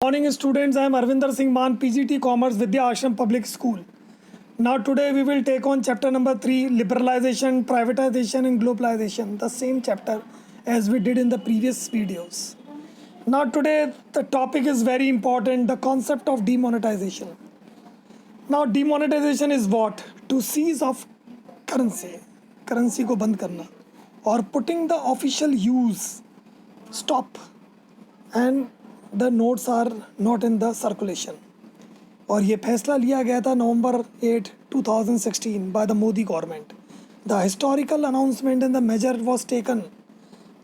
Morning students, I am Arvinder Singh Man, PGT Commerce, Vidya Ashram Public School. Now today we will take on chapter number 3, liberalization, privatization and globalization, the same chapter as we did in the previous videos. Now today the topic is very important, the concept of demonetization. Now demonetization is what? To cease of currency को बंद करना और putting the official use, stop, and the notes are not in the circulation. और ये फैसला लिया गया था नवंबर 8, 2016 by the Modi government. The historical announcement and the measure was taken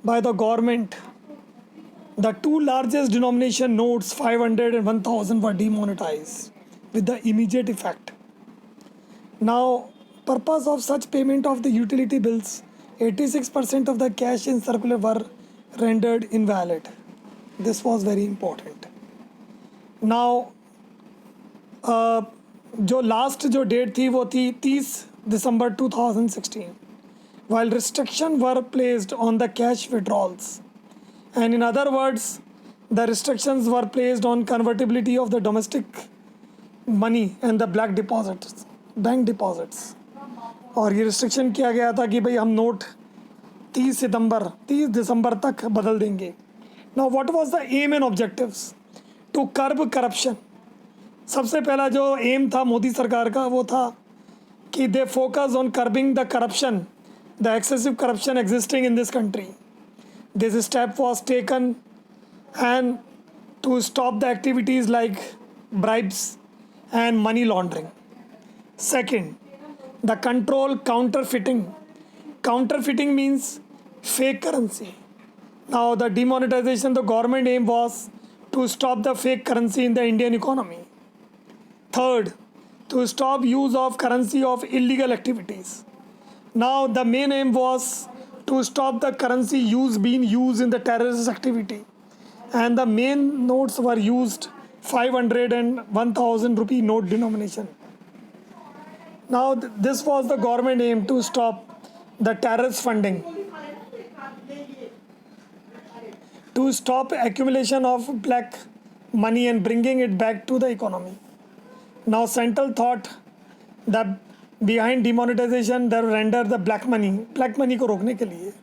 by the government. The two largest denomination notes 500 and 1000 were demonetized with the immediate effect. Now, purpose of such payment of the utility bills, 86% of the cash in circular were rendered invalid. This was very important. Now, जो last जो date थी वो थी 30 दिसंबर 2016 while restriction were placed on the cash withdrawals, and in other words the restrictions were placed on convertibility of the domestic money and the black deposits, bank deposits. और ये restriction किया गया था कि भाई हम नोट 30 दिसंबर तक बदल देंगे. Now what was the aim and objectives? To curb corruption. सबसे पहला जो एम था मोदी सरकार का वो था कि they focus on curbing the corruption, the excessive corruption existing in this country. This step was taken and to stop the activities like bribes and money laundering. Second, the control counterfeiting. Counterfeiting means fake currency. Now the demonetization, the government aim was to stop the fake currency in the Indian economy. Third, to stop use of currency of illegal activities. Now the main aim was to stop the currency being used in the terrorist activity, and the main notes were used 500 and 1000 rupee note denomination. Now this was the government aim to stop the terrorist funding, to stop accumulation of black money and bringing it back to the economy. Now central thought that behind demonetization they render the black money को रोकने के लिए,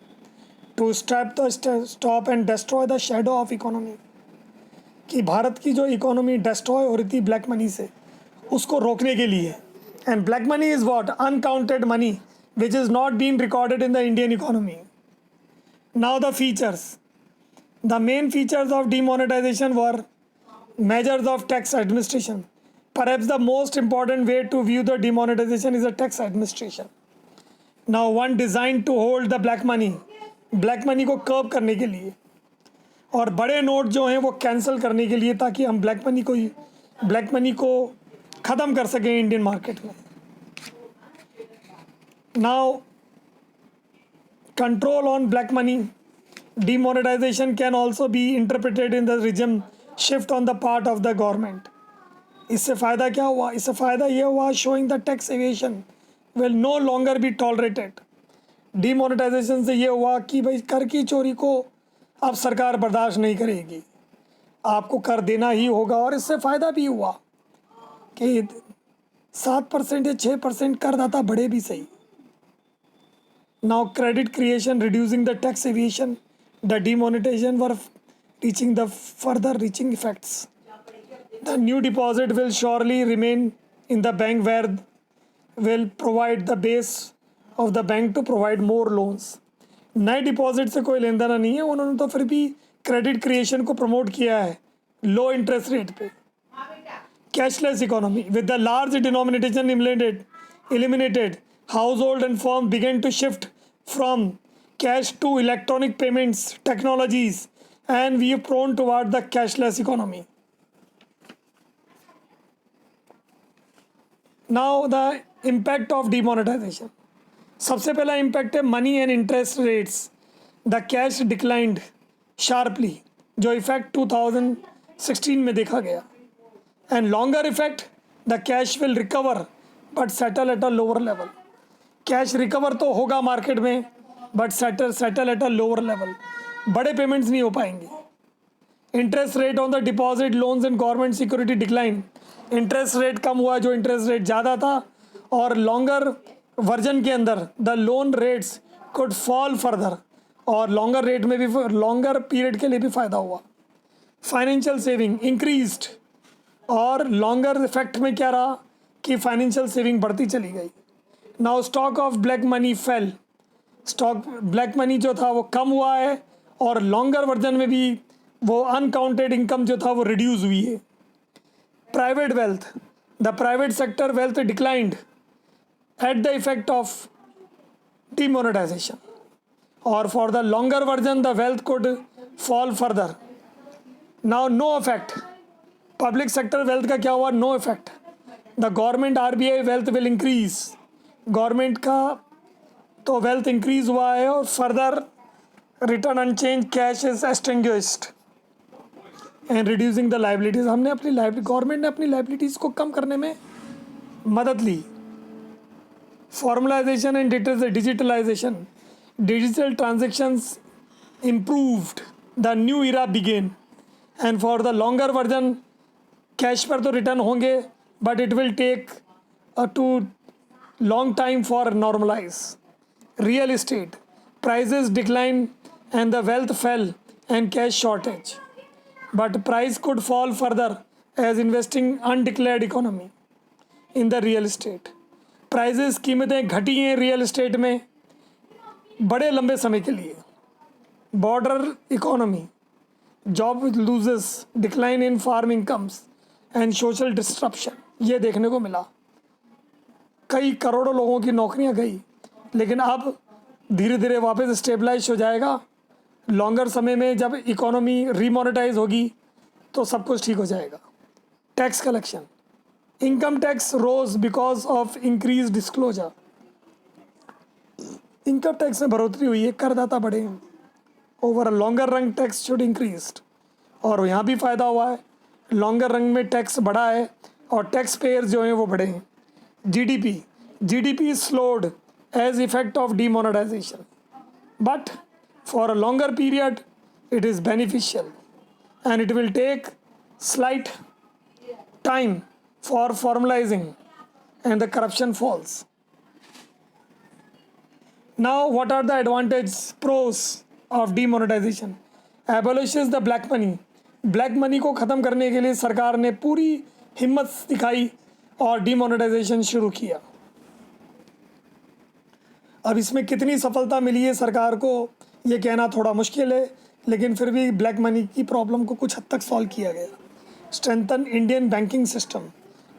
to stop and destroy the shadow of economy, कि भारत की जो economy destroy हो रही थी ब्लैक मनी से उसको रोकने के लिए. And black money is what? Uncounted money which is not being recorded in the Indian economy. Now the features. The main features of demonetization were measures of tax administration. Perhaps the most important way to view the demonetization is the tax administration. Now one designed to hold the black money को कर्ब करने के लिए और बड़े note जो हैं वो cancel करने के लिए, ताकि हम ब्लैक मनी को ख़त्म कर सकें इंडियन मार्केट में. Now control on black money. Demonetization can also be interpreted in the regime shift on the part of the government. इससे फ़ायदा क्या हुआ? इससे फ़ायदा ये हुआ showing the tax evasion will no longer be tolerated. Demonetization से ये हुआ कि भाई कर की चोरी को अब सरकार बर्दाश्त नहीं करेगी, आपको कर देना ही होगा. और इससे फ़ायदा भी हुआ कि 7% या 6% करदाता बढ़े भी सही. Now credit creation, reducing the tax evasion, the demonetization were reaching the further reaching effects. The new deposit will surely remain in the bank, where will provide the base of the bank to provide more loans. नए deposit से कोई लेन देना नहीं है, उन्होंने तो फिर भी क्रेडिट क्रिएशन को प्रमोट किया है लो इंटरेस्ट रेट पे. Cashless economy. With the large denomination eliminated, household and firm began to shift from cash to electronic payments technologies, and we are prone toward the cashless economy. Now the impact of demonetization. सबसे पहला impact है money and interest rates. The cash declined sharply, जो effect 2016 में देखा गया. And longer effect, the cash will recover but settle at a lower level. Cash recover तो होगा market में, but settle at a lower level. बड़े payments नहीं हो पाएंगे. Interest rate on the deposit loans and government security decline, interest rate कम हुआ, जो इंटरेस्ट रेट ज़्यादा था, और लॉन्गर वर्जन के अंदर the loan rates could fall further, और लॉन्गर रेट में भी लॉन्गर पीरियड के लिए भी फ़ायदा हुआ। फाइनेंशियल सेविंग इंक्रीज्ड, और लॉन्गर इफेक्ट में क्या रहा कि फाइनेंशियल सेविंग बढ़ती चली गई। Now stock of black money fail, stock black money जो था वो कम हुआ है, और लॉन्गर वर्जन में भी वो अनकाउंटेड इनकम जो था वो रिड्यूस हुई है। Private wealth, the private sector wealth declined at the effect of demonetization, or for the longer version the wealth could fall further. Now no effect, public sector wealth का क्या हुआ, no effect. The government RBI wealth will increase, government का तो wealth increase हुआ है, और further return unchange cash is extinguished and reducing the liabilities. हमने अपनी गवर्नमेंट ने अपनी लाइबिलिटीज़ को कम करने में मदद ली। Formalization and digitalization, digital transactions improved, the new era began, and for the longer version cash पर तो रिटर्न होंगे, but it will take a too long time for normalize. Real estate prices decline and the wealth fell and cash shortage, but price could fall further as investing undeclared economy in the real estate. Prices कीमतें घटी हैं real estate में बड़े लंबे समय के लिए। Border economy, job losses, decline in farm incomes and social disruption, ये देखने को मिला। कई करोड़ों लोगों की नौकरियां गई, लेकिन अब धीरे धीरे वापस स्टेबलाइज हो जाएगा। लॉन्गर समय में जब इकोनॉमी रीमोनेटाइज होगी तो सब कुछ ठीक हो जाएगा। Tax collection, income tax rose because of increase disclosure, income tax में बढ़ोतरी हुई है, करदाता बढ़े हैं। Over a longer run tax should increase, और यहाँ भी फ़ायदा हुआ है, लॉन्गर रन में टैक्स बढ़ा है और टैक्स पेयर जो हैं वो बढ़े हैं। GDP slowed as effect of demonetization, but for a longer period it is beneficial and it will take slight time for formalizing and the corruption falls. Now what are the advantages, pros of demonetization? Abolishes the black money. Black money को ख़त्म करने के लिए सरकार ने पूरी हिम्मत दिखाई और डीमोनेटाइजेशन शुरू किया। अब इसमें कितनी सफलता मिली है सरकार को ये कहना थोड़ा मुश्किल है, लेकिन फिर भी ब्लैक मनी की प्रॉब्लम को कुछ हद तक सॉल्व किया गया। Strengthen Indian banking system,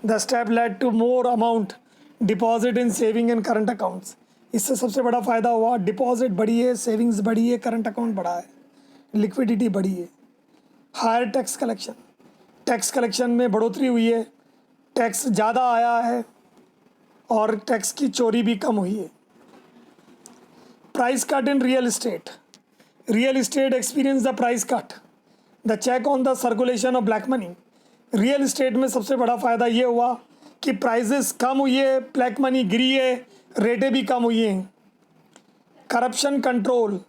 the step led to more amount deposit in saving and current accounts. इससे सबसे बड़ा फ़ायदा हुआ, डिपॉजिट बढ़ी है, सेविंग्स बढ़ी है, करंट अकाउंट बढ़ा है, लिक्विडिटी बढ़ी है। Higher tax collection, tax collection में बढ़ोतरी हुई है, टैक्स ज़्यादा आया है और टैक्स की चोरी भी कम हुई है। Price cut in real estate experience the price cut, the check on the circulation of black money. Real estate में सबसे बड़ा फ़ायदा ये हुआ कि प्राइजेस कम हुई है, ब्लैक मनी गिरी है, रेटें भी कम हुई हैं। Corruption control,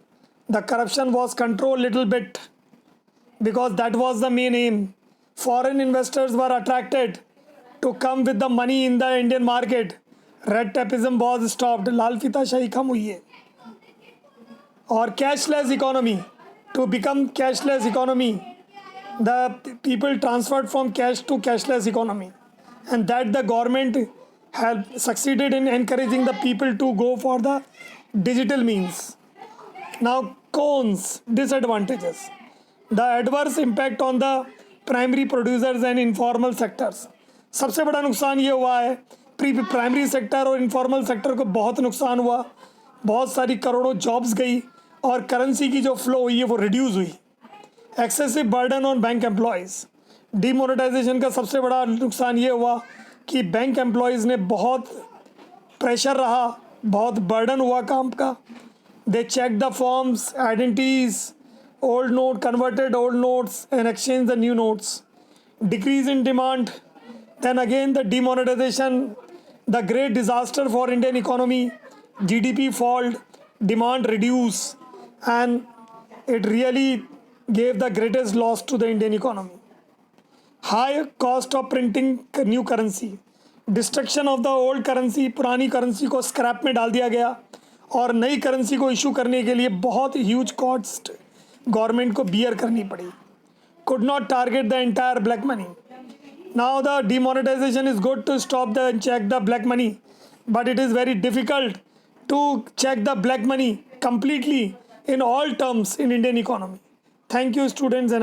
the corruption was control little bit because that was the main aim. Foreign investors were attracted to come with the money in the Indian market. Red tapism was stopped, लाल फीताशाही कम हुई है। और cashless economy, to become cashless economy, the people transferred from cash to cashless economy, and that the government have succeeded in encouraging the people to go for the digital means. Now cons, disadvantages, the adverse impact on the primary producers and informal sectors. सबसे बड़ा नुकसान ये हुआ है, primary sector और informal sector को बहुत नुकसान हुआ, बहुत सारी करोड़ों जॉब्स गई और करेंसी की जो फ्लो हुई है वो रिड्यूस हुई। Excessive burden on bank employees, demonetization का सबसे बड़ा नुकसान ये हुआ कि बैंक एम्प्लॉयज़ ने बहुत प्रेशर रहा, बहुत बर्डन हुआ काम का। They check the forms, identities, old note, converted old notes and exchange the new notes. Decrease in demand, then again the demonetization, the great disaster for Indian economy, GDP fall, demand reduce, and it really gave the greatest loss to the Indian economy. High cost of printing new currency, destruction of the old currency, पुरानी currency को scrap में डाल दिया गया और नई currency को issue करने के लिए बहुत ह्यूज कॉस्ट गवर्नमेंट को बियर करनी पड़ी. Could not target the entire black money. Now the demonetization is good to stop the check the black money, but it is very difficult to check the black money completely in all terms in Indian economy. Thank you, students. And